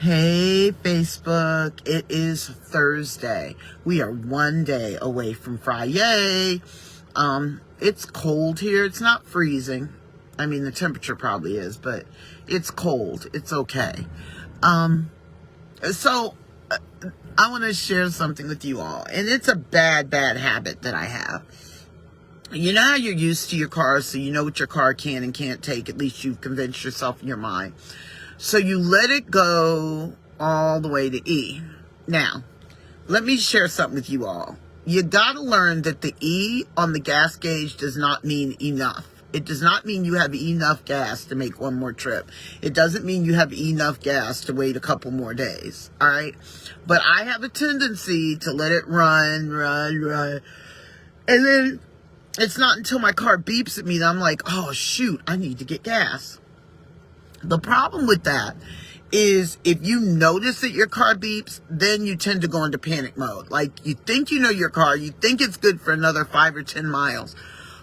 Hey Facebook, it is Thursday. We are one day away from Friday. It's cold here. It's not freezing. I mean, the temperature probably is, but it's cold. It's okay. So I want to share something with you all, and it's a bad habit that I have. You know how you're used to your car, so you know what your car can and can't take. At least you've convinced yourself in your mind. So you let it go all the way to E. Now, let me share something with you all. You gotta learn that the E on the gas gauge does not mean enough. It does not mean you have enough gas to make one more trip. It doesn't mean you have enough gas to wait a couple more days. All right? But I have a tendency to let it run. And then it's not until my car beeps at me that I'm like, oh, shoot, I need to get gas. The problem with that is if you notice that your car beeps, then you tend to go into panic mode. Like, you think you know your car, you think it's good for another 5 or 10 miles,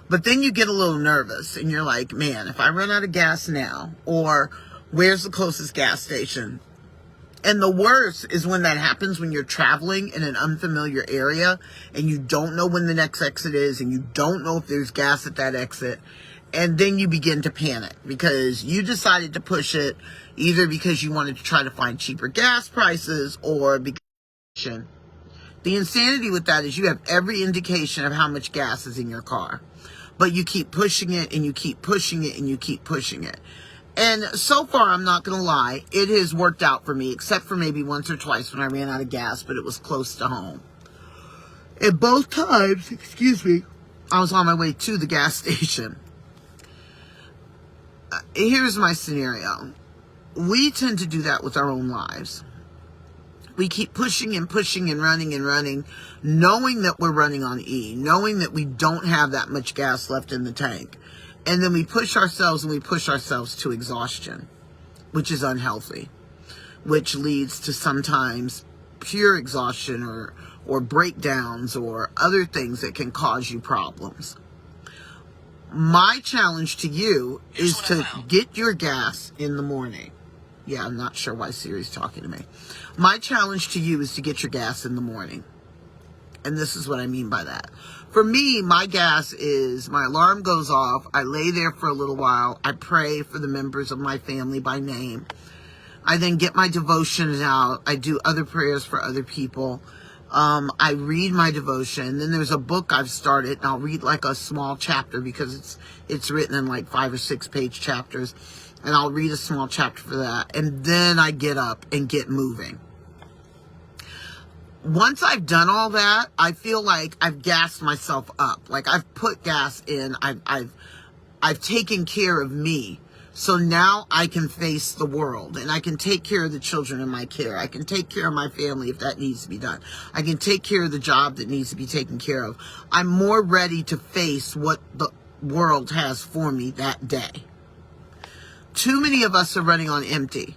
but then you get a little nervous and you're like, man, if I run out of gas now, or where's the closest gas station? And the worst is when that happens when you're traveling in an unfamiliar area and you don't know when the next exit is and you don't know if there's gas at that exit. And then you begin to panic because you decided to push it either because you wanted to try to find cheaper gas prices or because the insanity with that is you have every indication of how much gas is in your car. But you keep pushing it and you keep pushing it and you keep pushing it. And so far, I'm not going to lie, it has worked out for me, except for maybe once or twice when I ran out of gas, but it was close to home. And both times, I was on my way to the gas station. Here's my scenario. We tend to do that with our own lives. We keep pushing and pushing and running, knowing that we're running on E, knowing that we don't have that much gas left in the tank. And then we push ourselves and we push ourselves to exhaustion, which is unhealthy, which leads to sometimes pure exhaustion or breakdowns or other things that can cause you problems. My challenge to you is to get your gas in the morning. Yeah, I'm not sure why Siri's talking to me. My challenge to you is to get your gas in the morning. And this is what I mean by that. For me, my gas is, my alarm goes off. I lay there for a little while. I pray for the members of my family by name. I then get my devotions out. I do other prayers for other people. I read my devotion. Then there's a book I've started, and I'll read like a small chapter because it's written in like 5 or 6 page chapters. And I'll read a small chapter for that. And then I get up and get moving. Once I've done all that, I feel like I've gassed myself up. Like I've put gas in. I've taken care of me. So now I can face the world and I can take care of the children in my care. I can take care of my family if that needs to be done. I can take care of the job that needs to be taken care of. I'm more ready to face what the world has for me that day. Too many of us are running on empty.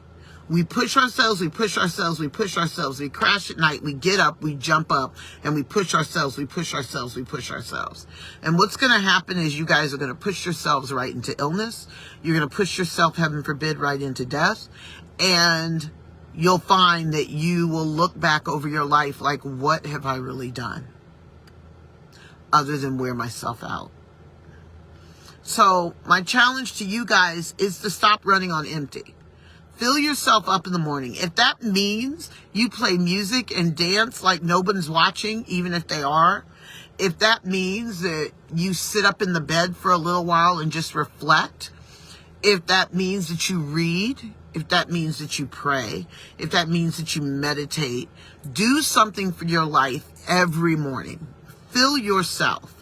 We push ourselves, we push ourselves, we push ourselves. We crash at night, we get up, we jump up, and we push ourselves, we push ourselves, we push ourselves. And what's going to happen is you guys are going to push yourselves right into illness. You're going to push yourself, heaven forbid, right into death. And you'll find that you will look back over your life like, what have I really done? Other than wear myself out. So my challenge to you guys is to stop running on empty. Fill yourself up in the morning. If that means you play music and dance like nobody's watching, even if they are, if that means that you sit up in the bed for a little while and just reflect, if that means that you read, if that means that you pray, if that means that you meditate, do something for your life every morning. Fill yourself.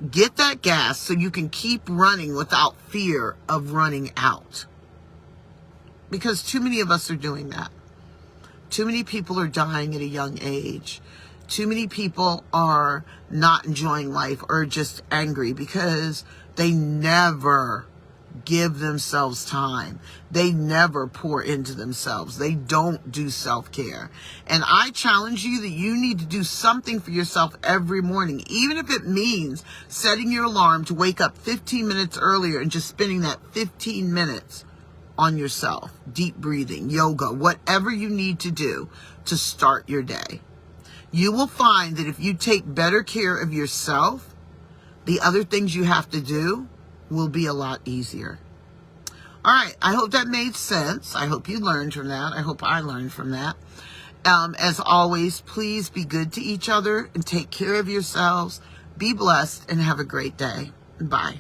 Get that gas so you can keep running without fear of running out. Because too many of us are doing that. Too many people are dying at a young age. Too many people are not enjoying life or just angry because they never give themselves time. They never pour into themselves. They don't do self-care. And I challenge you that you need to do something for yourself every morning, even if it means setting your alarm to wake up 15 minutes earlier and just spending that 15 minutes on yourself. Deep breathing, yoga, whatever you need to do to start your day. You will find that if you take better care of yourself, the other things you have to do will be a lot easier. All right, I hope that made sense. I hope you learned from that. I hope I learned from that. As always, please be good to each other and take care of yourselves. Be blessed and have a great day. Bye.